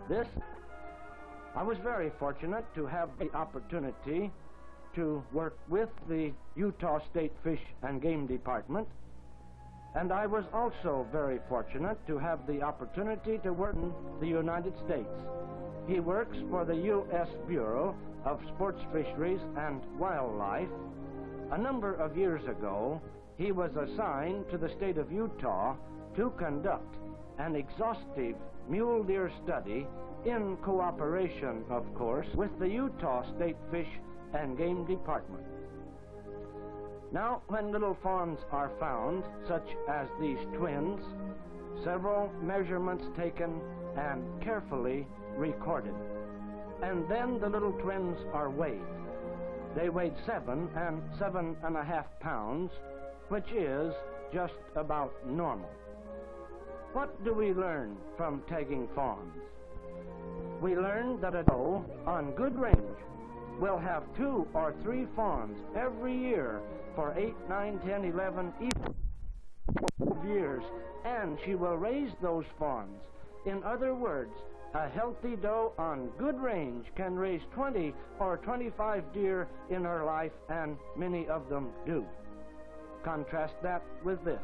this. I was very fortunate to have the opportunity to work with the Utah State Fish and Game Department, and I was also very fortunate to have the opportunity to work in the United States. He works for the U.S. Bureau of Sports Fisheries and Wildlife. A number of years ago, he was assigned to the state of Utah to conduct an exhaustive mule deer study in cooperation, of course, with the Utah State Fish and Game Department. Now, when little fawns are found, such as these twins, several measurements taken and carefully recorded. And then the little twins are weighed. They weighed 7 and 7.5 pounds, which is just about normal. What do we learn from tagging fawns? We learn that a doe on good range will have 2 or 3 fawns every year for 8, 9, 10, 11, even years, and she will raise those fawns. In other words, a healthy doe on good range can raise 20 or 25 deer in her life, and many of them do. Contrast that with this.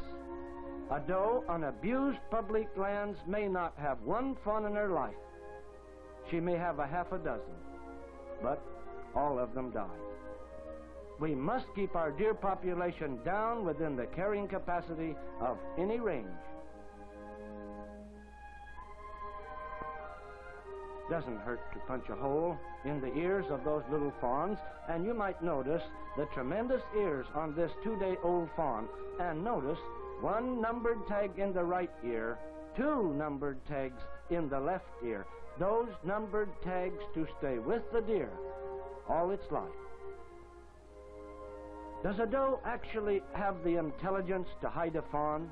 A doe on abused public lands may not have 1 fawn in her life. She may have a half a dozen, but all of them die. We must keep our deer population down within the carrying capacity of any range. Doesn't hurt to punch a hole in the ears of those little fawns, and you might notice the tremendous ears on this 2-day-old fawn, and notice 1 numbered tag in the right ear, 2 numbered tags in the left ear. Those numbered tags to stay with the deer all its life. Does a doe actually have the intelligence to hide a fawn?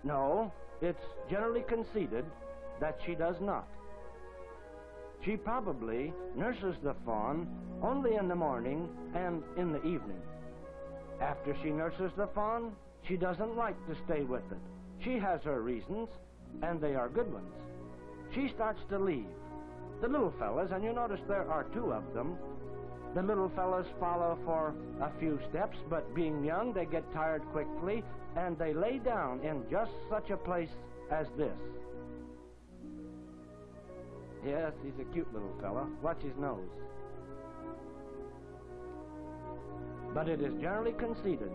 No, it's generally conceded that she does not. She probably nurses the fawn only in the morning and in the evening. After she nurses the fawn, she doesn't like to stay with it. She has her reasons, and they are good ones. She starts to leave. The little fellas, and you notice there are 2 of them, the little fellas follow for a few steps, but being young, they get tired quickly, and they lay down in just such a place as this. Yes, he's a cute little fella. Watch his nose. But it is generally conceded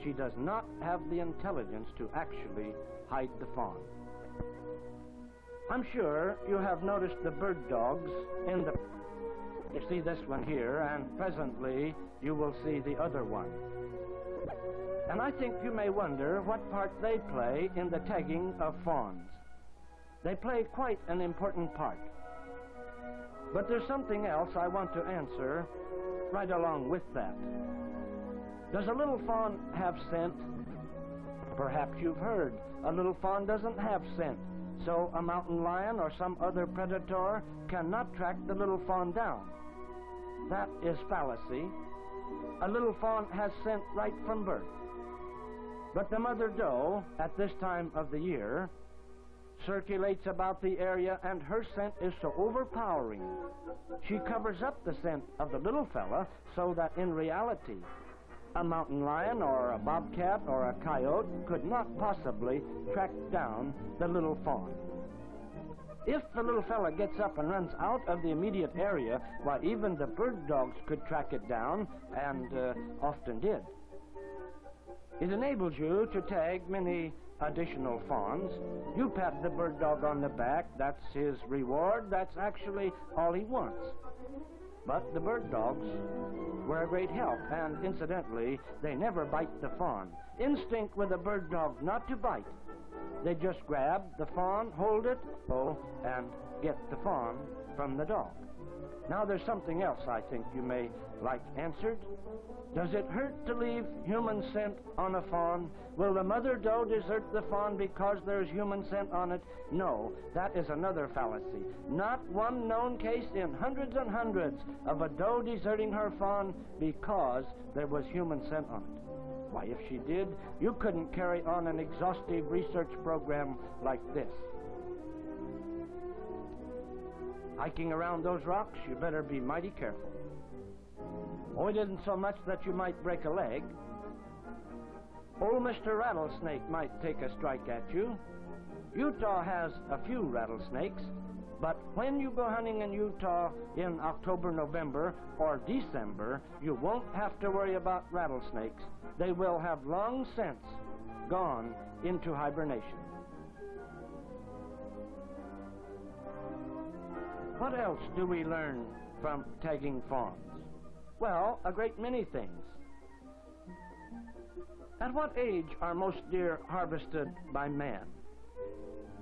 she does not have the intelligence to actually hide the fawn. I'm sure you have noticed the bird dogs in the... You see this one here, and presently you will see the other one. And I think you may wonder what part they play in the tagging of fawns. They play quite an important part. But there's something else I want to answer right along with that. Does a little fawn have scent? Perhaps you've heard a little fawn doesn't have scent, so a mountain lion or some other predator cannot track the little fawn down. That is fallacy. A little fawn has scent right from birth. But the mother doe, at this time of the year, circulates about the area, and her scent is so overpowering. She covers up the scent of the little fella so that in reality, a mountain lion or a bobcat or a coyote could not possibly track down the little fawn. If the little fella gets up and runs out of the immediate area, why, even the bird dogs could track it down, and often did. It enables you to tag many additional fawns. You pat the bird dog on the back, that's his reward, that's actually all he wants. But the bird dogs were a great help, and incidentally, they never bite the fawn. Instinct with a bird dog not to bite. They just grab the fawn, hold it, and get the fawn from the dog. Now there's something else I think you may like answered. Does it hurt to leave human scent on a fawn? Will the mother doe desert the fawn because there's human scent on it? No, that is another fallacy. Not one known case in hundreds and hundreds of a doe deserting her fawn because there was human scent on it. Why, if she did, you couldn't carry on an exhaustive research program like this. Hiking around those rocks, you better be mighty careful. Oh, it isn't so much that you might break a leg. Old Mr. Rattlesnake might take a strike at you. Utah has a few rattlesnakes, but when you go hunting in Utah in October, November, or December, you won't have to worry about rattlesnakes. They will have long since gone into hibernation. What else do we learn from tagging fawns? Well, a great many things. At what age are most deer harvested by man?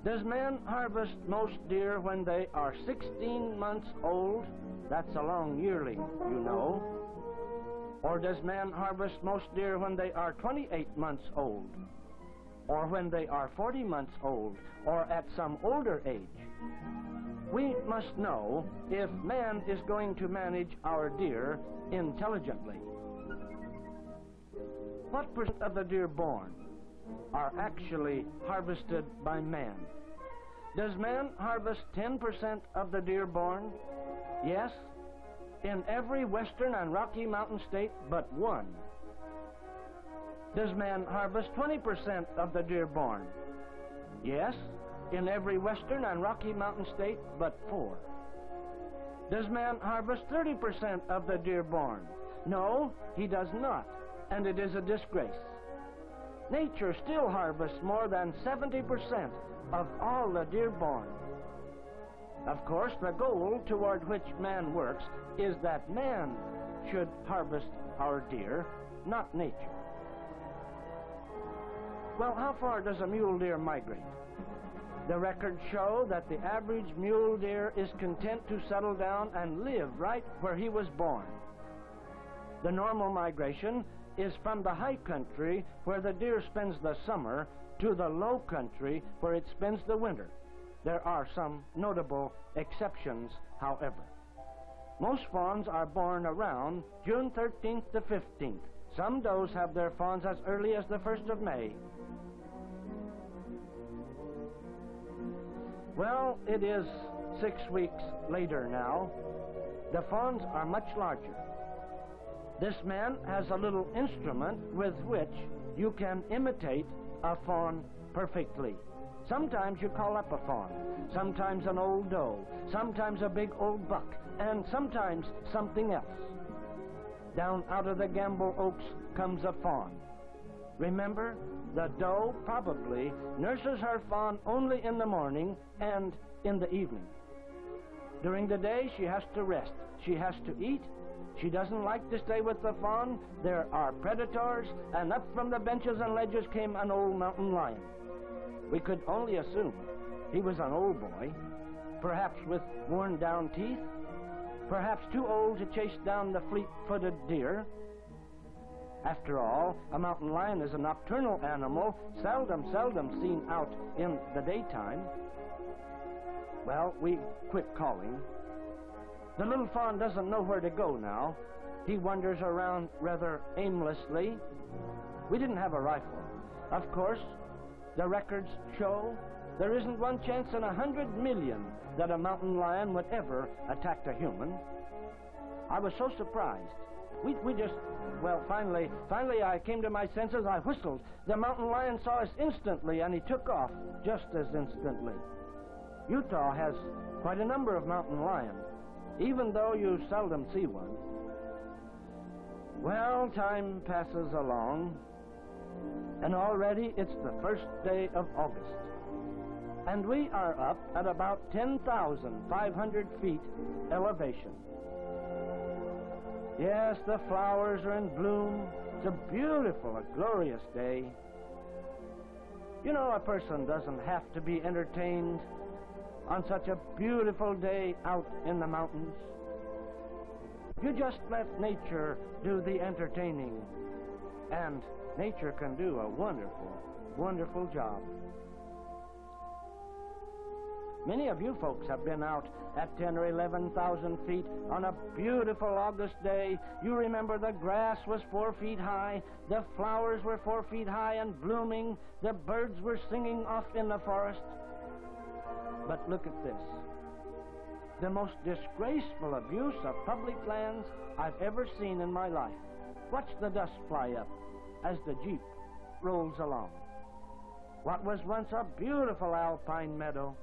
Does man harvest most deer when they are 16 months old? That's a long yearling, you know. Or does man harvest most deer when they are 28 months old? Or when they are 40 months old? Or at some older age? We must know if man is going to manage our deer intelligently. What percent of the deer born are actually harvested by man? Does man harvest 10% of the deer born? Yes, in every western and Rocky Mountain state but one. Does man harvest 20% of the deer born? Yes, in every western and Rocky Mountain state but 4. Does man harvest 30% of the deer born? No, he does not, and it is a disgrace. Nature still harvests more than 70% of all the deer born. Of course, the goal toward which man works is that man should harvest our deer, not nature. Well, how far does a mule deer migrate? The records show that the average mule deer is content to settle down and live right where he was born. The normal migration is from the high country where the deer spends the summer to the low country where it spends the winter. There are some notable exceptions, however. Most fawns are born around June 13th to 15th. Some does have their fawns as early as the 1st of May. Well, it is 6 weeks later now. The fawns are much larger. This man has a little instrument with which you can imitate a fawn perfectly. Sometimes you call up a fawn, sometimes an old doe, sometimes a big old buck, and sometimes something else. Down out of the Gamble Oaks comes a fawn. Remember, the doe probably nurses her fawn only in the morning and in the evening. During the day, she has to rest. She has to eat. She doesn't like to stay with the fawn. There are predators, and up from the benches and ledges came an old mountain lion. We could only assume he was an old boy, perhaps with worn-down teeth, perhaps too old to chase down the fleet-footed deer. After all, a mountain lion is a nocturnal animal, seldom seen out in the daytime. Well, we quit calling. The little fawn doesn't know where to go now. He wanders around rather aimlessly. We didn't have a rifle. Of course, the records show there isn't one chance in 100 million that a mountain lion would ever attack a human. I was so surprised. We just, well, finally I came to my senses. I whistled. The mountain lion saw us instantly, and he took off just as instantly. Utah has quite a number of mountain lions, even though you seldom see one. Well, time passes along, and already it's the first day of August. And we are up at about 10,500 feet elevation. Yes, the flowers are in bloom. It's a beautiful, a glorious day. You know, a person doesn't have to be entertained on such a beautiful day out in the mountains. You just let nature do the entertaining, and nature can do a wonderful, wonderful job. Many of you folks have been out at 10 or 11,000 feet on a beautiful August day. You remember the grass was 4 feet high, the flowers were 4 feet high and blooming, the birds were singing off in the forest. But look at this. the most disgraceful abuse of public lands I've ever seen in my life. Watch the dust fly up as the Jeep rolls along. What was once a beautiful alpine meadow,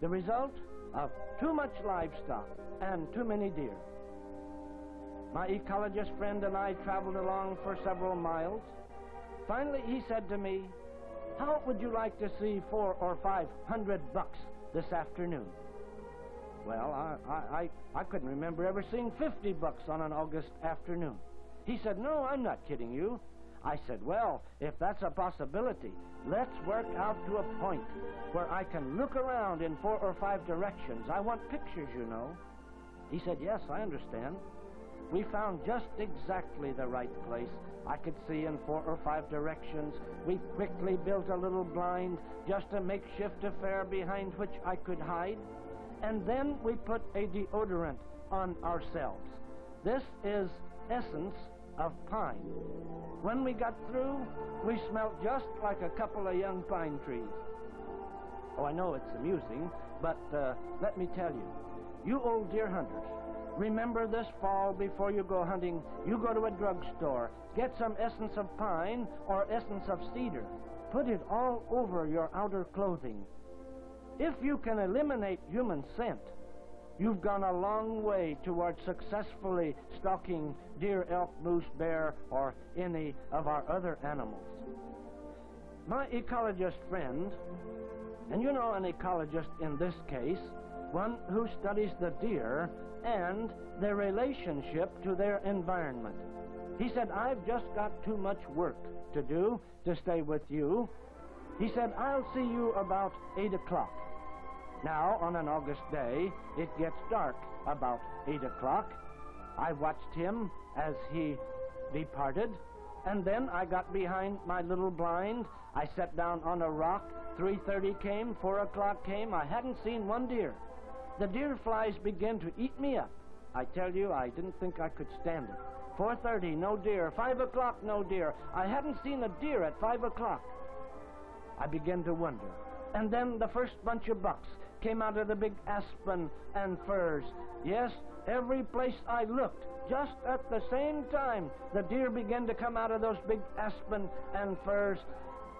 the result of too much livestock and too many deer. My ecologist friend and I traveled along for several miles. Finally, he said to me, "How would you like to see 400 or 500 bucks this afternoon?" Well, I couldn't remember ever seeing 50 bucks on an August afternoon. He said, "No, I'm not kidding you." I said, "Well, if that's a possibility, let's work out to a point where I can look around in 4 or 5 directions. I want pictures, you know." He said, "Yes, I understand." We found just exactly the right place. I could see in 4 or 5 directions. We quickly built a little blind, just a makeshift affair behind which I could hide. And then we put a deodorant on ourselves. This is essence of pine. When we got through, we smelled just like a couple of young pine trees. Oh, I know it's amusing, but let me tell you, you old deer hunters, remember this fall before you go hunting, you go to a drugstore, get some essence of pine or essence of cedar. Put it all over your outer clothing. If you can eliminate human scent, you've gone a long way toward successfully stalking deer, elk, moose, bear, or any of our other animals. My ecologist friend, and you know an ecologist in this case, one who studies the deer and their relationship to their environment. He said, "I've just got too much work to do to stay with you." He said, "I'll see you about 8 o'clock. Now, on an August day, it gets dark about 8 o'clock. I watched him as he departed, and then I got behind my little blind. I sat down on a rock. 3:30 came, 4 o'clock came. I hadn't seen one deer. The deer flies began to eat me up. I tell you, I didn't think I could stand it. 4:30, no deer. 5 o'clock, no deer. I hadn't seen a deer at 5 o'clock. I began to wonder. And then the first bunch of bucks came out of the big aspen and firs. Yes, every place I looked, just at the same time, the deer began to come out of those big aspen and firs.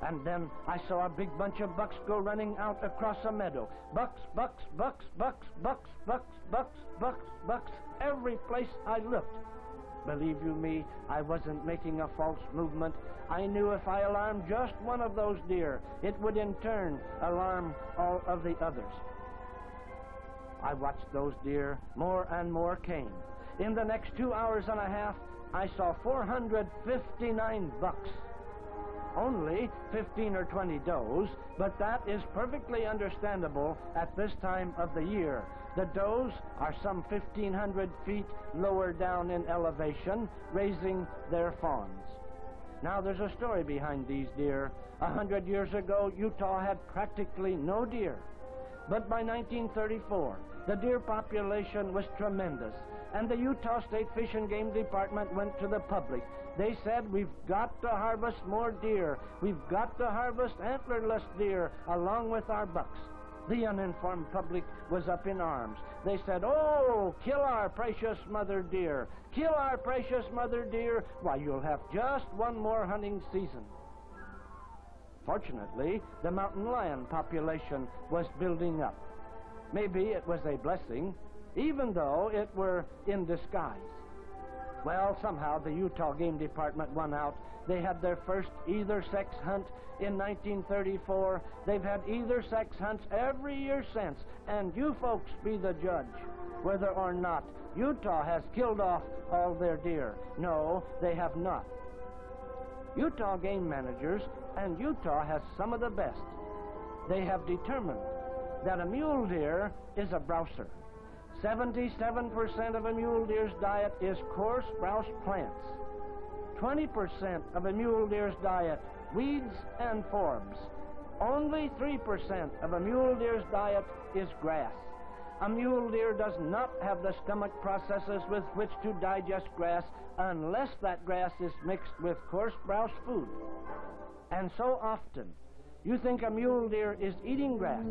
And then I saw a big bunch of bucks go running out across a meadow. Bucks, bucks, bucks, bucks, bucks, bucks, bucks, bucks, bucks, every place I looked. Believe you me, I wasn't making a false movement. I knew if I alarmed just one of those deer, it would in turn alarm all of the others. I watched those deer. More and more came. In the next 2 hours and a half, I saw 459 bucks. Only 15 or 20 does, but that is perfectly understandable at this time of the year. The does are some 1,500 feet lower down in elevation, raising their fawns. Now, there's a story behind these deer. 100 years ago, Utah had practically no deer. But by 1934, the deer population was tremendous, and the Utah State Fish and Game Department went to the public. They said, "We've got to harvest more deer. We've got to harvest antlerless deer along with our bucks." The uninformed public was up in arms. They said, "Oh, kill our precious mother deer. Kill our precious mother deer. Why, you'll have just one more hunting season." Fortunately, the mountain lion population was building up. Maybe it was a blessing, even though it were in disguise. Well, somehow the Utah Game Department won out. They had their first either-sex hunt in 1934. They've had either-sex hunts every year since, and you folks be the judge whether or not Utah has killed off all their deer. No, they have not. Utah game managers, and Utah has some of the best. They have determined that a mule deer is a browser. 77% of a mule deer's diet is coarse browse plants. 20% of a mule deer's diet, weeds and forbs. Only 3% of a mule deer's diet is grass. A mule deer does not have the stomach processes with which to digest grass unless that grass is mixed with coarse browse food. And so often, You think a mule deer is eating grass,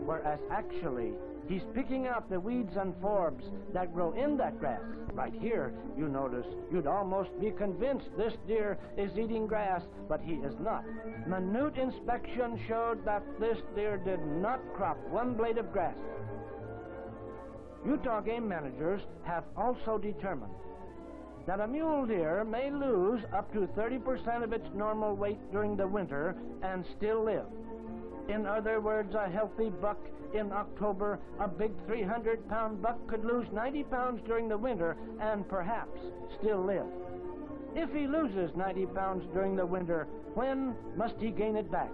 whereas actually he's picking out the weeds and forbs that grow in that grass. Right here, you notice, you'd almost be convinced this deer is eating grass, but he is not. Minute inspection showed that this deer did not crop one blade of grass. Utah game managers have also determined that a mule deer may lose up to 30% of its normal weight during the winter and still live. In other words, a healthy buck in October, a big 300-pound buck could lose 90 pounds during the winter and perhaps still live. If he loses 90 pounds during the winter, when must he gain it back?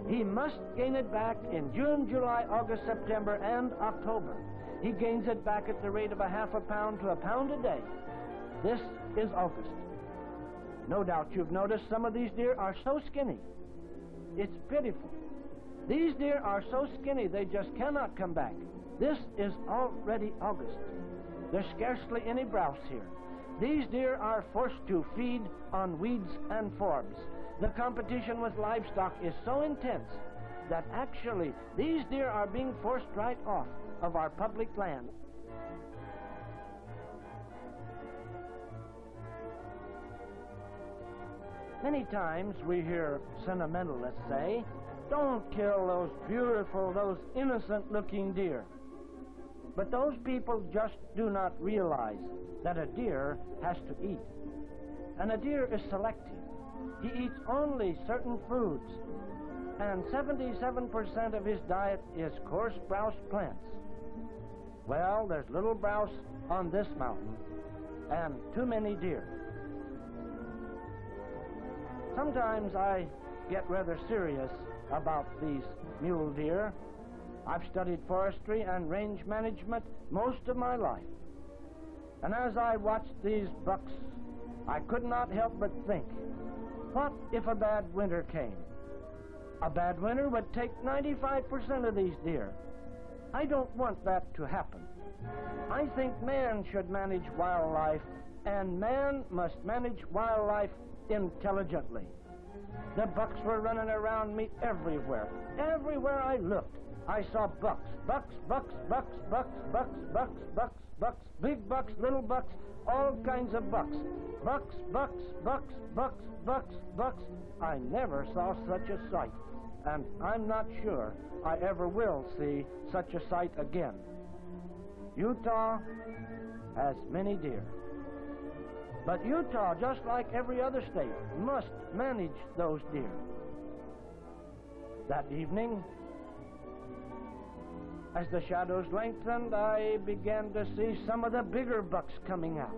He must gain it back in June, July, August, September, and October. He gains it back at the rate of a half a pound to a pound a day. This is August. No doubt you've noticed some of these deer are so skinny. It's pitiful. These deer are so skinny they just cannot come back. This is already August. There's scarcely any browse here. These deer are forced to feed on weeds and forbs. The competition with livestock is so intense that actually these deer are being forced right off of our public land. Many times we hear sentimentalists say, "Don't kill those beautiful, those innocent-looking deer." But those people just do not realize that a deer has to eat. And a deer is selective. He eats only certain foods. And 77% of his diet is coarse browse plants. Well, there's little browse on this mountain, and too many deer. Sometimes I get rather serious about these mule deer. I've studied forestry and range management most of my life. And as I watched these bucks, I could not help but think, what if a bad winter came? A bad winter would take 95% of these deer. I don't want that to happen. I think man should manage wildlife, and man must manage wildlife intelligently. The bucks were running around me everywhere. Everywhere I looked, I saw bucks. Bucks, bucks, bucks, bucks, bucks, bucks, bucks, bucks, big bucks, little bucks, all kinds of bucks. Bucks, bucks, bucks, bucks, bucks, bucks. I never saw such a sight, and I'm not sure I ever will see such a sight again. Utah has many deer. But Utah, just like every other state, must manage those deer. That evening, as the shadows lengthened, I began to see some of the bigger bucks coming out.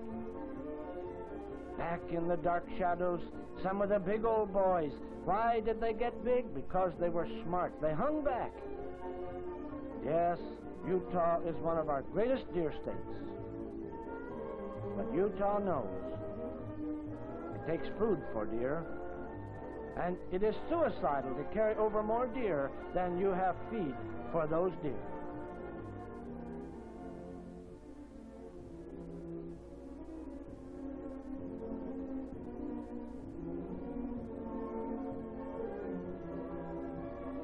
Back in the dark shadows, some of the big old boys. Why did they get big? Because they were smart. They hung back. Yes, Utah is one of our greatest deer states. But Utah knows it takes food for deer, and it is suicidal to carry over more deer than you have feed for those deer.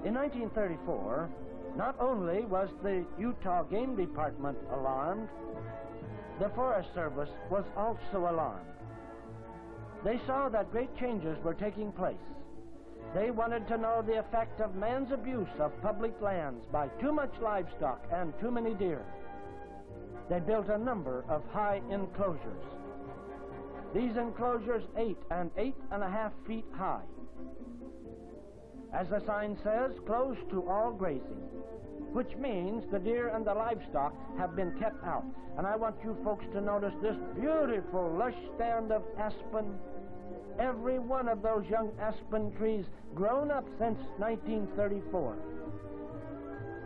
In 1934, not only was the Utah Game Department alarmed, the Forest Service was also alarmed. They saw that great changes were taking place. They wanted to know the effect of man's abuse of public lands by too much livestock and too many deer. They built a number of high enclosures. These enclosures 8 and 8.5 feet high. As the sign says, closed to all grazing, which means the deer and the livestock have been kept out. And I want you folks to notice this beautiful lush stand of aspen. Every one of those young aspen trees grown up since 1934.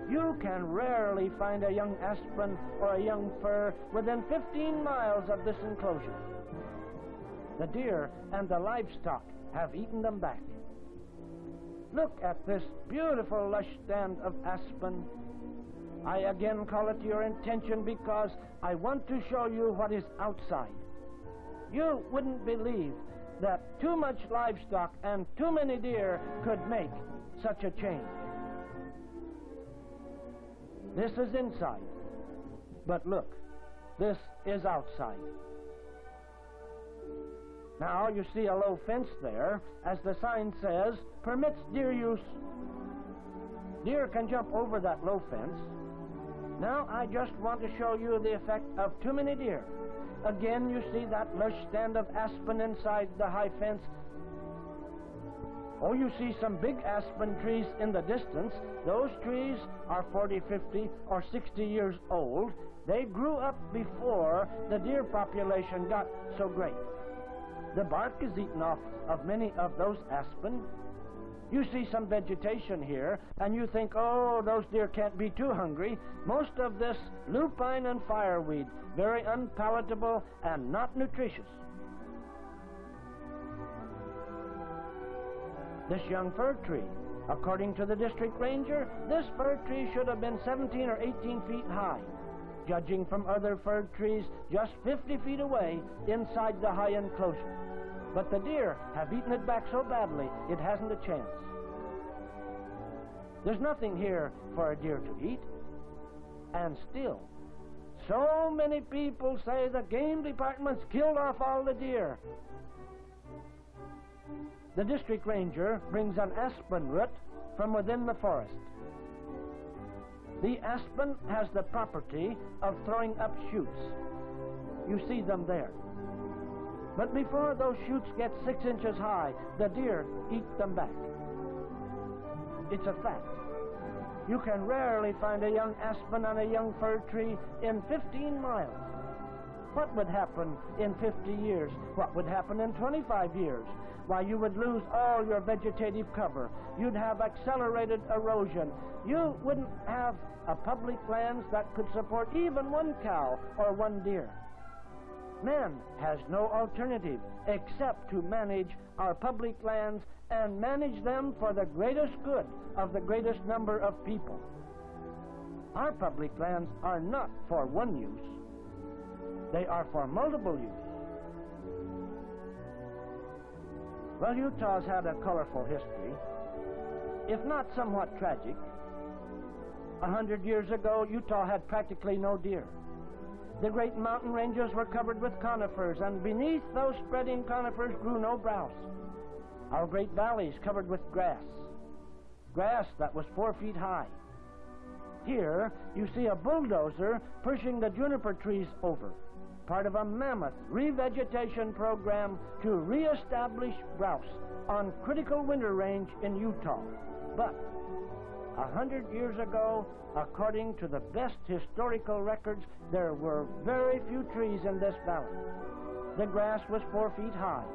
You can rarely find a young aspen or a young fir within 15 miles of this enclosure. The deer and the livestock have eaten them back. Look at this beautiful lush stand of aspen. I again call it to your attention because I want to show you what is outside. You wouldn't believe that too much livestock and too many deer could make such a change. This is inside. But look, this is outside. Now you see a low fence there, as the sign says, permits deer use. Deer can jump over that low fence. Now I just want to show you the effect of too many deer. Again, you see that lush stand of aspen inside the high fence. Oh, you see some big aspen trees in the distance. Those trees are 40, 50, or 60 years old. They grew up before the deer population got so great. The bark is eaten off of many of those aspen. You see some vegetation here, and you think, oh, those deer can't be too hungry. Most of this lupine and fireweed, very unpalatable and not nutritious. This young fir tree, according to the district ranger, this fir tree should have been 17 or 18 feet high. Judging from other fir trees just 50 feet away inside the high enclosure. But the deer have eaten it back so badly, it hasn't a chance. There's nothing here for a deer to eat. And still, so many people say the game department's killed off all the deer. The district ranger brings an aspen root from within the forest. The aspen has the property of throwing up shoots. You see them there. But before those shoots get 6 inches high, the deer eat them back. It's a fact. You can rarely find a young aspen on a young fir tree in 15 miles. What would happen in 50 years? What would happen in 25 years? Why, you would lose all your vegetative cover. You'd have accelerated erosion. You wouldn't have a public lands that could support even one cow or one deer. Man has no alternative except to manage our public lands and manage them for the greatest good of the greatest number of people. Our public lands are not for one use. They are for multiple use. Well, Utah's had a colorful history, if not somewhat tragic. 100 years ago, Utah had practically no deer. The great mountain ranges were covered with conifers, and beneath those spreading conifers grew no browse. Our great valleys covered with grass that was 4 feet high. Here, you see a bulldozer pushing the juniper trees over, part of a mammoth revegetation program to reestablish browse on critical winter range in Utah. But 100 years ago, according to the best historical records, there were very few trees in this valley. The grass was 4 feet high.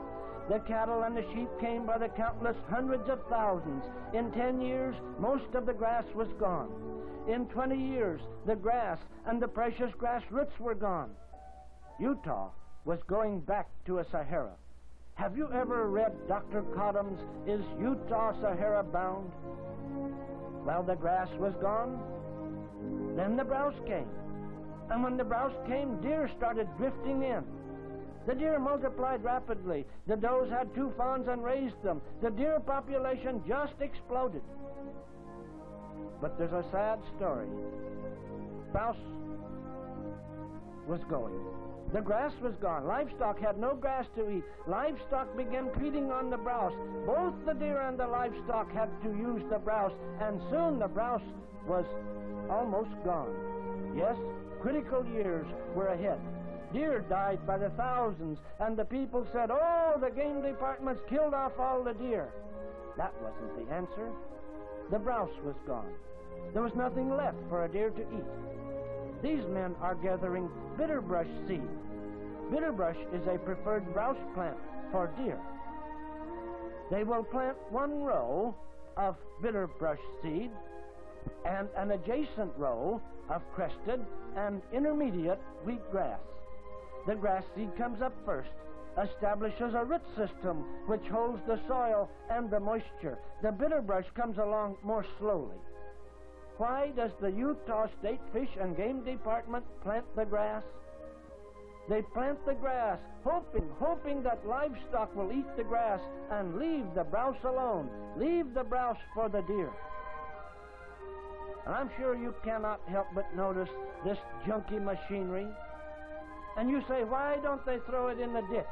The cattle and the sheep came by the countless hundreds of thousands. In 10 years, most of the grass was gone. In 20 years, the grass and the precious grass roots were gone. Utah was going back to a Sahara. Have you ever read Dr. Cotham's Is Utah Sahara Bound? Well, the grass was gone. Then the browse came. And when the browse came, deer started drifting in. The deer multiplied rapidly. The does had 2 fawns and raised them. The deer population just exploded. But there's a sad story. Browse was going. The grass was gone. Livestock had no grass to eat. Livestock began feeding on the browse. Both the deer and the livestock had to use the browse, and soon the browse was almost gone. Yes, critical years were ahead. Deer died by the thousands, and the people said, oh, the game department's killed off all the deer. That wasn't the answer. The browse was gone. There was nothing left for a deer to eat. These men are gathering bitterbrush seed. Bitterbrush is a preferred browse plant for deer. They will plant 1 row of bitterbrush seed and an adjacent row of crested and intermediate wheatgrass. The grass seed comes up first, establishes a root system which holds the soil and the moisture. The bitterbrush comes along more slowly. Why does the Utah State Fish and Game Department plant the grass? They plant the grass, hoping that livestock will eat the grass and leave the browse alone, leave the browse for the deer. And I'm sure you cannot help but notice this junky machinery. And you say, why don't they throw it in the ditch?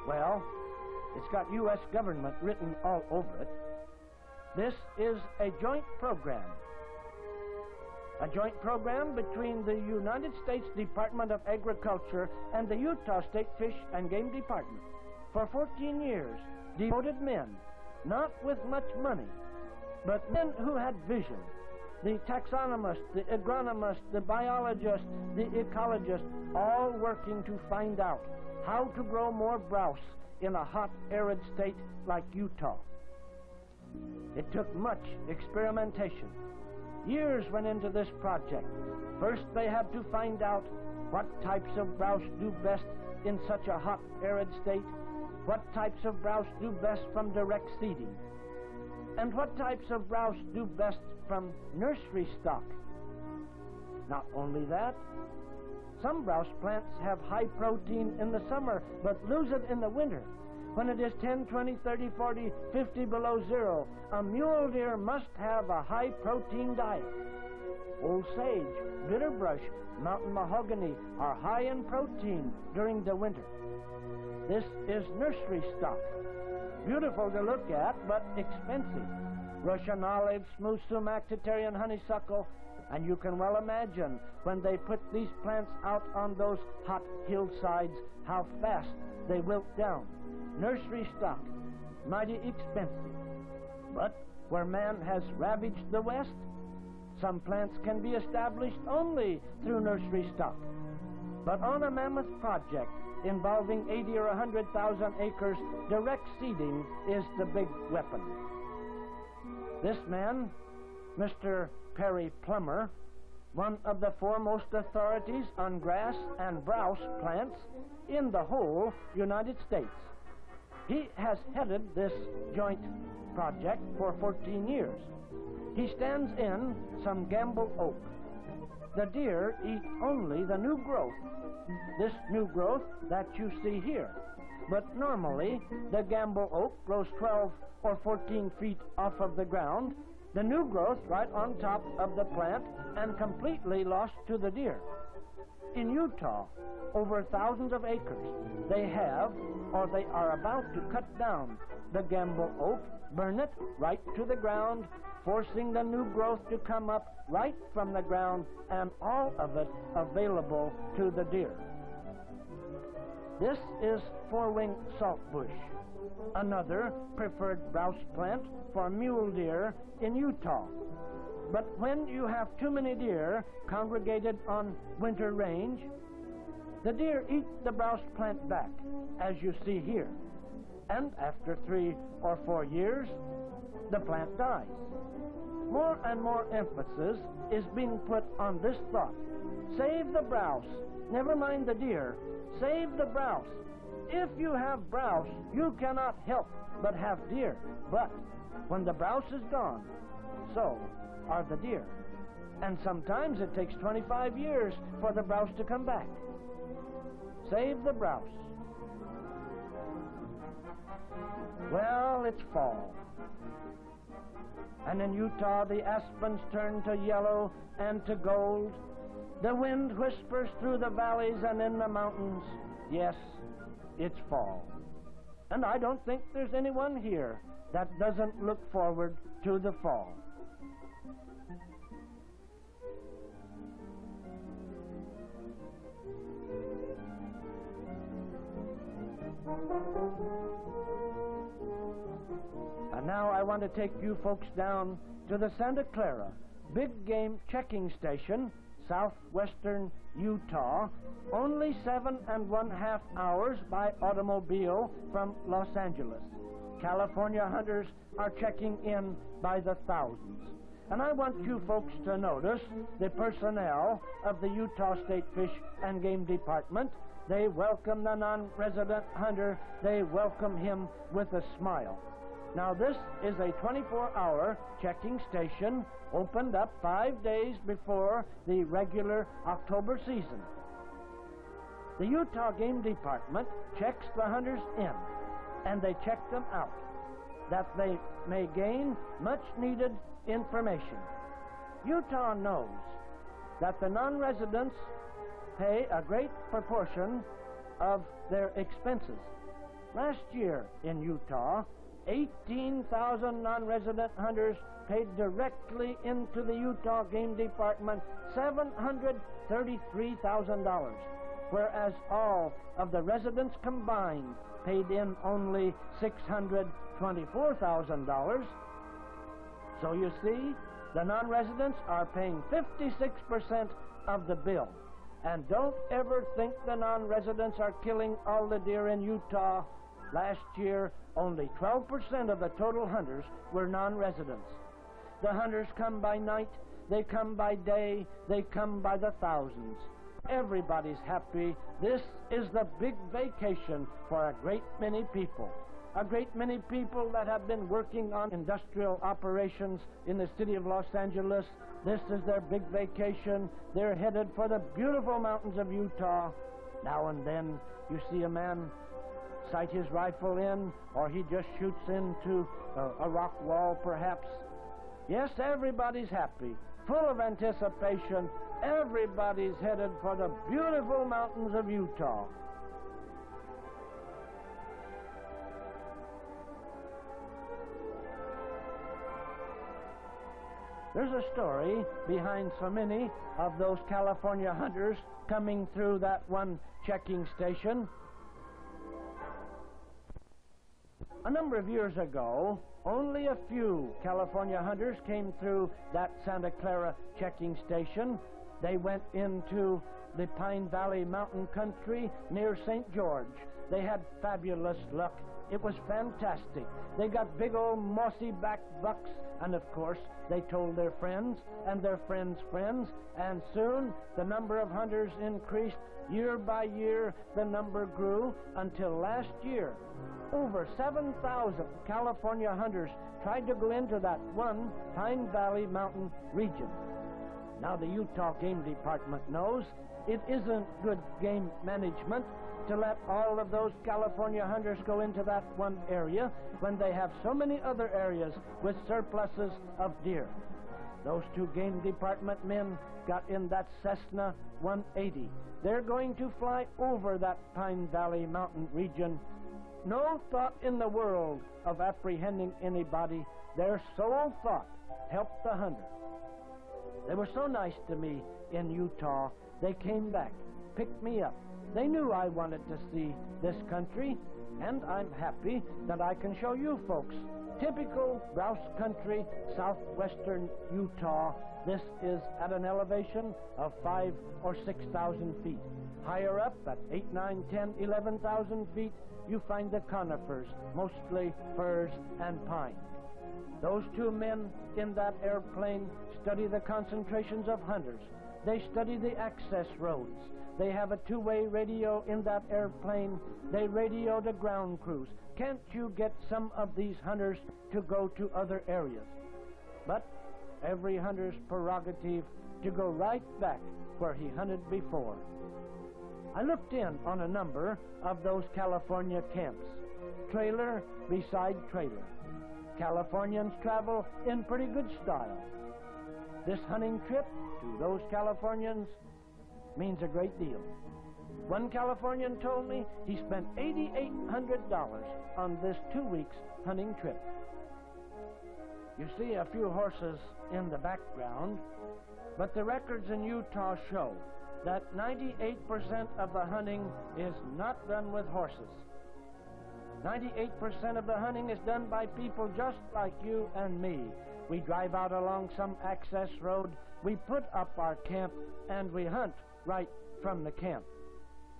Well, it's got U.S. government written all over it. This is a joint program. A joint program between the United States Department of Agriculture and the Utah State Fish and Game Department. For 14 years, devoted men, not with much money, but men who had vision. The taxonomist, the agronomist, the biologist, the ecologist, all working to find out how to grow more browse in a hot, arid state like Utah. It took much experimentation. Years went into this project. First, they had to find out what types of browse do best in such a hot, arid state, what types of browse do best from direct seeding, and what types of browse do best from nursery stock. Not only that, some browse plants have high protein in the summer, but lose it in the winter. When it is 10, 20, 30, 40, 50 below zero, a mule deer must have a high protein diet. Old sage, bitterbrush, mountain mahogany are high in protein during the winter. This is nursery stock. Beautiful to look at, but expensive. Russian olive, smooth sumac, Tatarian honeysuckle, and you can well imagine when they put these plants out on those hot hillsides how fast they wilt down. Nursery stock, mighty expensive. But where man has ravaged the West, some plants can be established only through nursery stock. But on a mammoth project involving 80 or 100,000 acres, direct seeding is the big weapon. This man, Mr. Perry Plummer, one of the foremost authorities on grass and browse plants in the whole United States. He has headed this joint project for 14 years. He stands in some gamble oak. The deer eat only the new growth, this new growth that you see here. But normally, the gamble oak grows 12 or 14 feet off of the ground, the new growth right on top of the plant and completely lost to the deer. In Utah, over thousands of acres, they have or they are about to cut down the gamble oak, burn it right to the ground, forcing the new growth to come up right from the ground, and all of it available to the deer. This is four-wing saltbush, another preferred browse plant for mule deer in Utah. But when you have too many deer congregated on winter range, the deer eat the browse plant back, as you see here. And after 3 or 4 years, the plant dies. More and more emphasis is being put on this thought. Save the browse. Never mind the deer. Save the browse. If you have browse, you cannot help but have deer. But when the browse is gone, so are the deer. And sometimes it takes 25 years for the browse to come back. Save the browse. Well, it's fall. And in Utah, the aspens turn to yellow and to gold. The wind whispers through the valleys and in the mountains. Yes, it's fall. And I don't think there's anyone here that doesn't look forward to the fall. And now I want to take you folks down to the Santa Clara Big Game Checking Station, southwestern Utah, only 7½ hours by automobile from Los Angeles. California hunters are checking in by the thousands. And I want you folks to notice the personnel of the Utah State Fish and Game Department. They welcome the non-resident hunter. They welcome him with a smile. Now, this is a 24-hour checking station opened up 5 days before the regular October season. The Utah Game Department checks the hunters in, and they check them out, that they may gain much-needed information. Utah knows that the non-residents pay a great proportion of their expenses. Last year in Utah, 18,000 non-resident hunters paid directly into the Utah Game Department $733,000, whereas all of the residents combined paid in only $624,000. So you see, the non-residents are paying 56% of the bill. And don't ever think the non-residents are killing all the deer in Utah. Last year, only 12% of the total hunters were non-residents. The hunters come by night, they come by day, they come by the thousands. Everybody's happy. This is the big vacation for a great many people. A great many people that have been working on industrial operations in the city of Los Angeles. This is their big vacation. They're headed for the beautiful mountains of Utah. Now and then you see a man sight his rifle in, or he just shoots into a rock wall perhaps. Yes, everybody's happy, full of anticipation. Everybody's headed for the beautiful mountains of Utah. There's a story behind so many of those California hunters coming through that one checking station. A number of years ago, only a few California hunters came through that Santa Clara checking station. They went into the Pine Valley Mountain country near St. George. They had fabulous luck. It was fantastic. They got big old mossy-backed bucks, and of course, they told their friends and their friends' friends, and soon the number of hunters increased. Year by year, the number grew until last year. Over 7,000 California hunters tried to go into that one Pine Valley Mountain region. Now the Utah Game Department knows it isn't good game management to let all of those California hunters go into that one area when they have so many other areas with surpluses of deer. Those two Game Department men got in that Cessna 180. They're going to fly over that Pine Valley Mountain region. No thought in the world of apprehending anybody. Their sole thought, help the hunter. They were so nice to me in Utah. They came back, picked me up. They knew I wanted to see this country, and I'm happy that I can show you folks typical grouse country, southwestern Utah. This is at an elevation of 5,000 or 6,000 feet. Higher up, at 8, 9, 10, 11,000 feet, you find the conifers, mostly firs and pine. Those two men in that airplane study the concentrations of hunters. They study the access roads. They have a two-way radio in that airplane. They radio the ground crews. Can't you get some of these hunters to go to other areas? But every hunter's prerogative to go right back where he hunted before. I looked in on a number of those California camps, trailer beside trailer. Californians travel in pretty good style. This hunting trip to those Californians means a great deal. One Californian told me he spent $8,800 on this 2 weeks hunting trip. You see a few horses in the background, but the records in Utah show that 98% of the hunting is not done with horses. 98% of the hunting is done by people just like you and me. We drive out along some access road, we put up our camp, and we hunt right from the camp.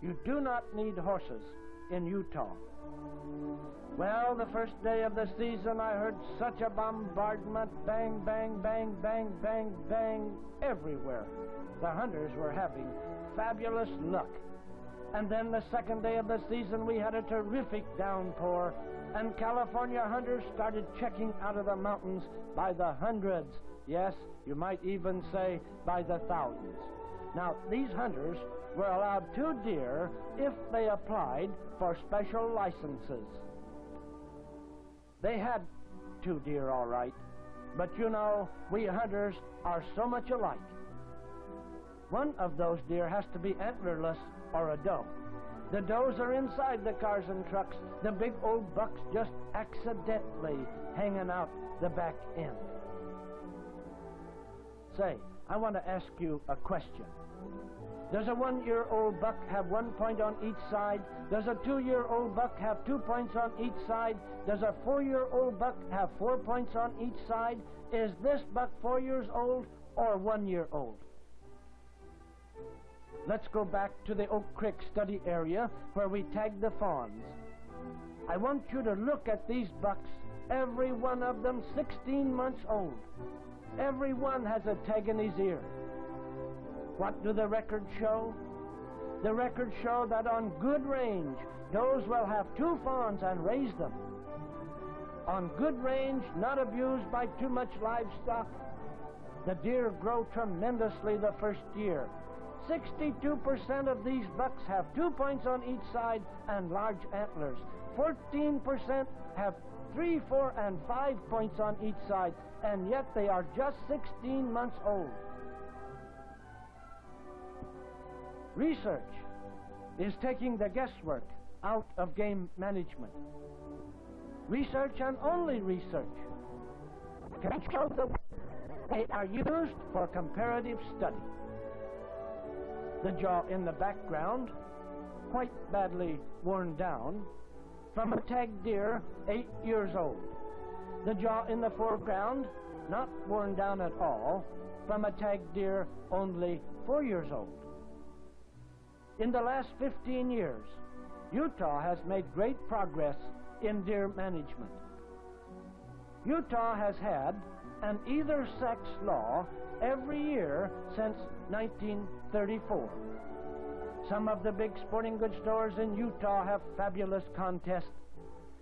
You do not need horses in Utah. Well, the first day of the season, I heard such a bombardment, bang, bang, bang, bang, bang, bang, everywhere. The hunters were having fabulous luck. And then the second day of the season, we had a terrific downpour, and California hunters started checking out of the mountains by the hundreds. Yes, you might even say by the thousands. Now, these hunters were allowed 2 deer if they applied for special licenses. They had 2 deer, all right, but you know, we hunters are so much alike. One of those deer has to be antlerless or a doe. The does are inside the cars and trucks, the big old bucks just accidentally hanging out the back end. Say, I want to ask you a question. Does a 1-year-old buck have 1 point on each side? Does a 2-year-old buck have 2 points on each side? Does a 4-year-old buck have 4 points on each side? Is this buck 4 years old or 1 year old? Let's go back to the Oak Creek study area where we tagged the fawns. I want you to look at these bucks, every one of them 16 months old. Every one has a tag in his ear. What do the records show? The records show that on good range, does will have 2 fawns and raise them. On good range, not abused by too much livestock, the deer grow tremendously the first year. 62% of these bucks have 2 points on each side and large antlers. 14% have 3, 4, and 5 points on each side, and yet they are just 16 months old. Research is taking the guesswork out of game management. Research and only research can show the they are used for comparative study. The jaw in the background, quite badly worn down, from a tagged deer 8 years old. The jaw in the foreground, not worn down at all, from a tagged deer only 4 years old. In the last 15 years, Utah has made great progress in deer management. Utah has had an either-sex law every year since 1934. Some of the big sporting goods stores in Utah have fabulous contests.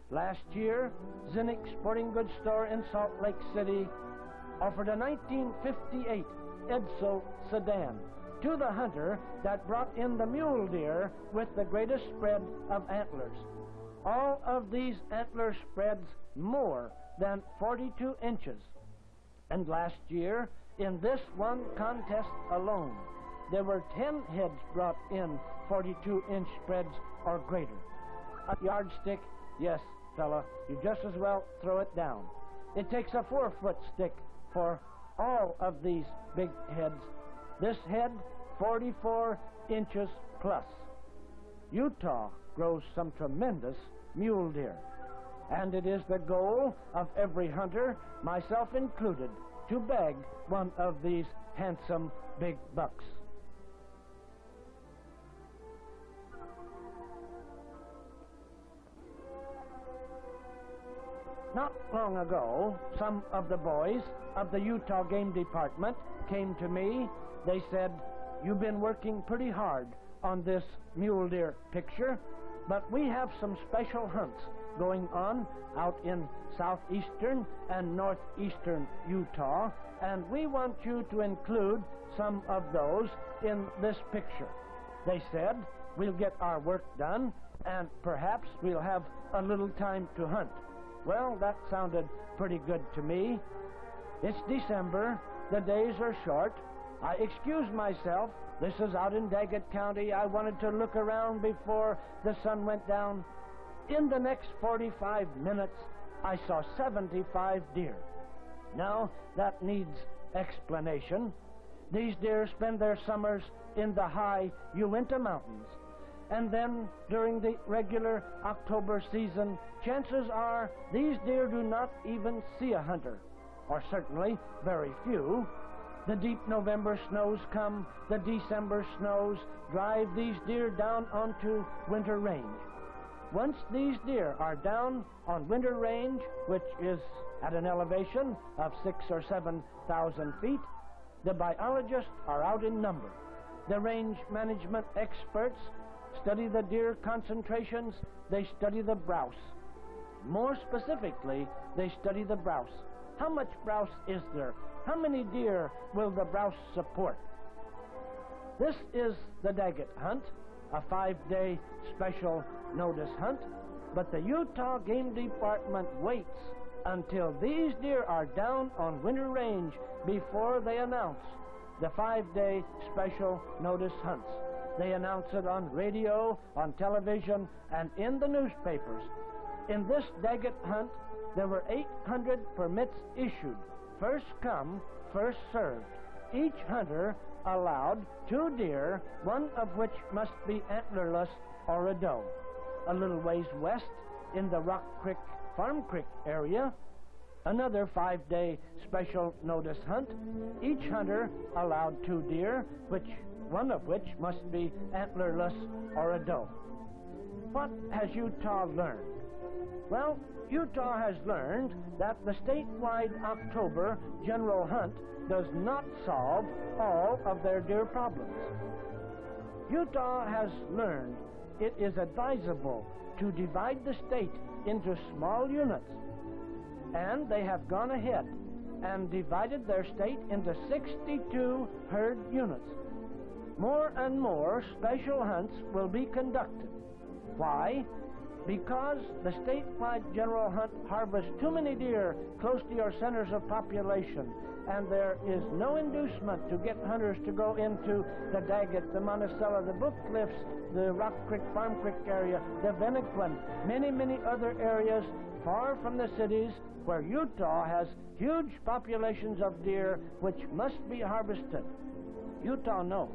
Last year, Ziniks Sporting Goods store in Salt Lake City offered a 1958 Edsel sedan to the hunter that brought in the mule deer with the greatest spread of antlers. All of these antler spreads more than 42 inches. And last year, in this one contest alone, there were 10 heads brought in 42-inch spreads or greater. A yardstick, yes, fella, you just as well throw it down. It takes a 4-foot stick for all of these big heads. This head, 44 inches plus. Utah grows some tremendous mule deer, and it is the goal of every hunter, myself included, to bag one of these handsome big bucks. Not long ago, some of the boys of the Utah Game Department came to me. They said, "You've been working pretty hard on this mule deer picture, but we have some special hunts going on out in southeastern and northeastern Utah, and we want you to include some of those in this picture." They said, "We'll get our work done, and perhaps we'll have a little time to hunt." Well, that sounded pretty good to me. It's December, the days are short. I excused myself. This is out in Daggett County. I wanted to look around before the sun went down. In the next 45 minutes, I saw 75 deer. Now, that needs explanation. These deer spend their summers in the high Uinta Mountains. And then, during the regular October season, chances are these deer do not even see a hunter, or certainly very few. The deep November snows come, the December snows drive these deer down onto winter range. Once these deer are down on winter range, which is at an elevation of 6,000 or 7,000 feet, the biologists are out in number. The range management experts study the deer concentrations, they study the browse. More specifically, they study the browse. How much browse is there? How many deer will the browse support? This is the Daggett hunt, a 5-day special notice hunt, but the Utah Game Department waits until these deer are down on winter range before they announce the 5-day special notice hunts. They announce it on radio, on television, and in the newspapers. In this Daggett hunt, there were 800 permits issued. First come, first served. Each hunter allowed 2 deer, one of which must be antlerless or a doe. A little ways west, in the Rock Creek, Farm Creek area, another 5-day special notice hunt. Each hunter allowed 2 deer, one of which must be antlerless or a doe. What has Utah learned? Well, Utah has learned that the statewide October general hunt does not solve all of their deer problems. Utah has learned it is advisable to divide the state into small units, and they have gone ahead and divided their state into 62 herd units. More and more special hunts will be conducted. Why? Because the statewide general hunt harvests too many deer close to your centers of population, and there is no inducement to get hunters to go into the Daggett, the Monticello, the Brook Cliffs, the Rock Creek, Farm Creek area, the Venequin, many other areas far from the cities where Utah has huge populations of deer which must be harvested. Utah knows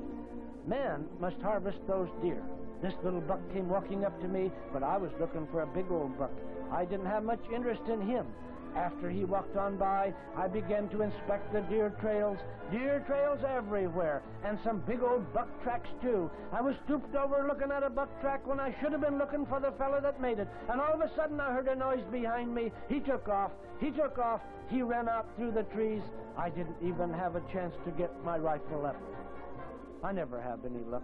man must harvest those deer. This little buck came walking up to me, but I was looking for a big old buck. I didn't have much interest in him. After he walked on by, I began to inspect the deer trails everywhere, and some big old buck tracks too. I was stooped over looking at a buck track when I should have been looking for the fellow that made it, and all of a sudden I heard a noise behind me. He took off. He ran out through the trees. I didn't even have a chance to get my rifle up. I never have any luck.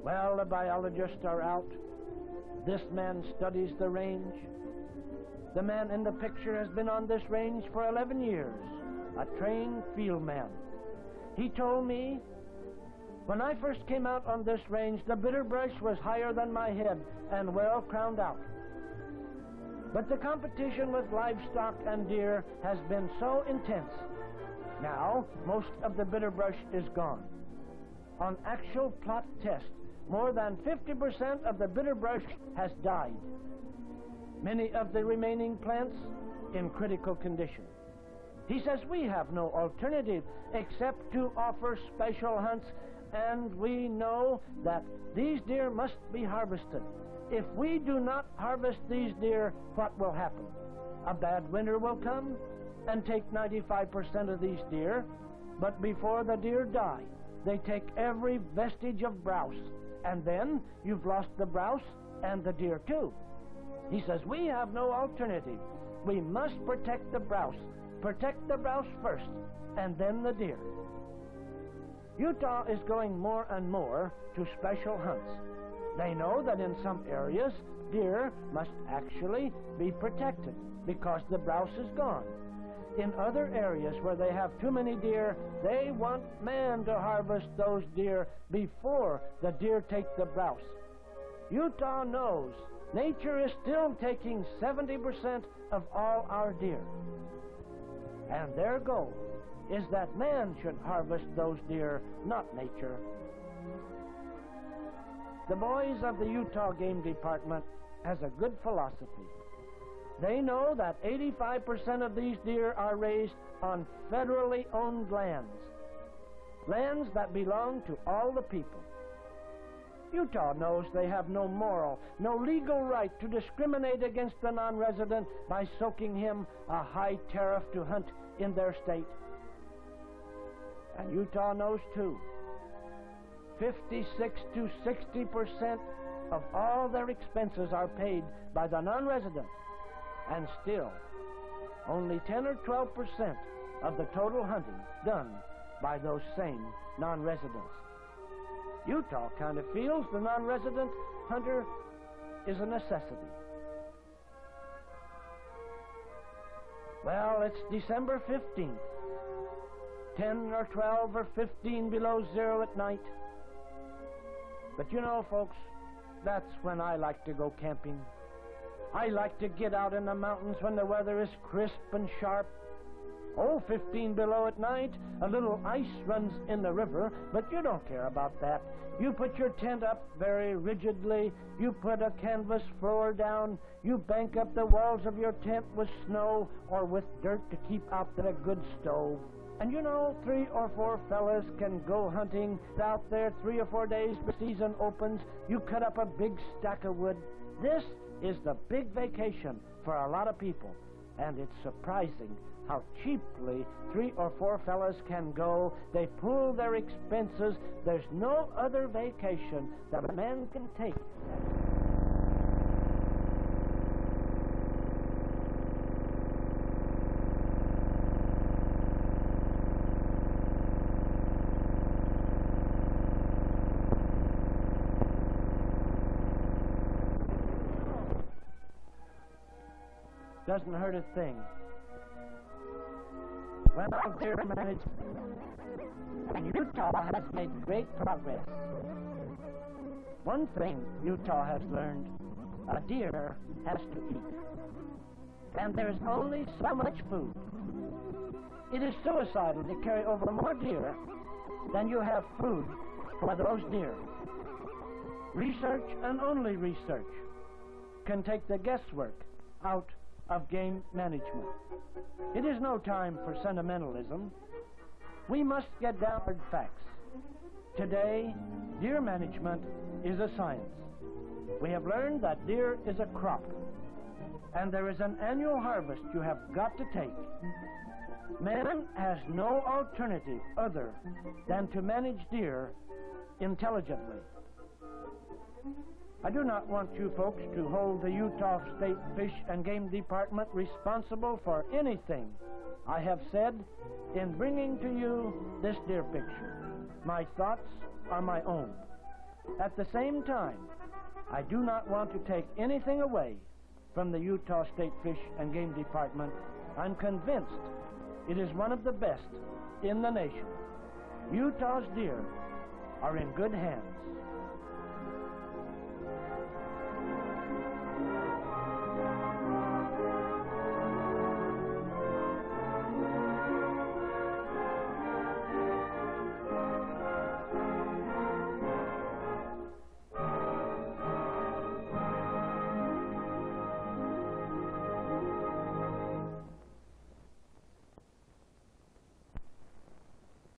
Well, the biologists are out. This man studies the range. The man in the picture has been on this range for 11 years, a trained field man. He told me, when I first came out on this range, the bitter brush was higher than my head and well crowned out. But the competition with livestock and deer has been so intense. Now, most of the bitter brush is gone. On actual plot tests, more than 50% of the bitter brush has died. Many of the remaining plants in critical condition. He says we have no alternative except to offer special hunts, and we know that these deer must be harvested. If we do not harvest these deer, what will happen? A bad winter will come and take 95% of these deer, but before the deer die, they take every vestige of browse, and then you've lost the browse and the deer too. He says we have no alternative. We must protect the browse. Protect the browse first, and then the deer. Utah is going more and more to special hunts. They know that in some areas, deer must actually be protected because the browse is gone. In other areas where they have too many deer, they want man to harvest those deer before the deer take the browse. Utah knows nature is still taking 70% of all our deer. And their goal is that man should harvest those deer, not nature. The boys of the Utah Game Department has a good philosophy. They know that 85% of these deer are raised on federally owned lands, lands that belong to all the people. Utah knows they have no moral, no legal right to discriminate against the non-resident by soaking him a high tariff to hunt in their state. And Utah knows too, 56 to 60% of all their expenses are paid by the non-resident, and still only 10 or 12% of the total hunting done by those same non-residents. Utah kind of feels the non-resident hunter is a necessity. Well, it's December 15th. 10 or 12 or 15 below zero at night. But you know, folks, that's when I like to go camping. I like to get out in the mountains when the weather is crisp and sharp. Oh, 15 below at night, a little ice runs in the river, but you don't care about that. You put your tent up very rigidly, you put a canvas floor down, you bank up the walls of your tent with snow or with dirt to keep out a good stove. And you know, 3 or 4 fellas can go hunting out there 3 or 4 days before the season opens. You cut up a big stack of wood. This is the big vacation for a lot of people, and it's surprising how cheaply 3 or 4 fellas can go. They pool their expenses. There's no other vacation that a man can take. Doesn't hurt a thing. Well, deer management, and Utah has made great progress. One thing Utah has learned, a deer has to eat. And there's only so much food. It is suicidal to carry over more deer than you have food for those deer. Research, and only research, can take the guesswork out of game management. It is no time for sentimentalism. We must get down to facts. Today, deer management is a science. We have learned that deer is a crop, and there is an annual harvest you have got to take. Man has no alternative other than to manage deer intelligently. I do not want you folks to hold the Utah State Fish and Game Department responsible for anything I have said in bringing to you this deer picture. My thoughts are my own. At the same time, I do not want to take anything away from the Utah State Fish and Game Department. I'm convinced it is one of the best in the nation. Utah's deer are in good hands.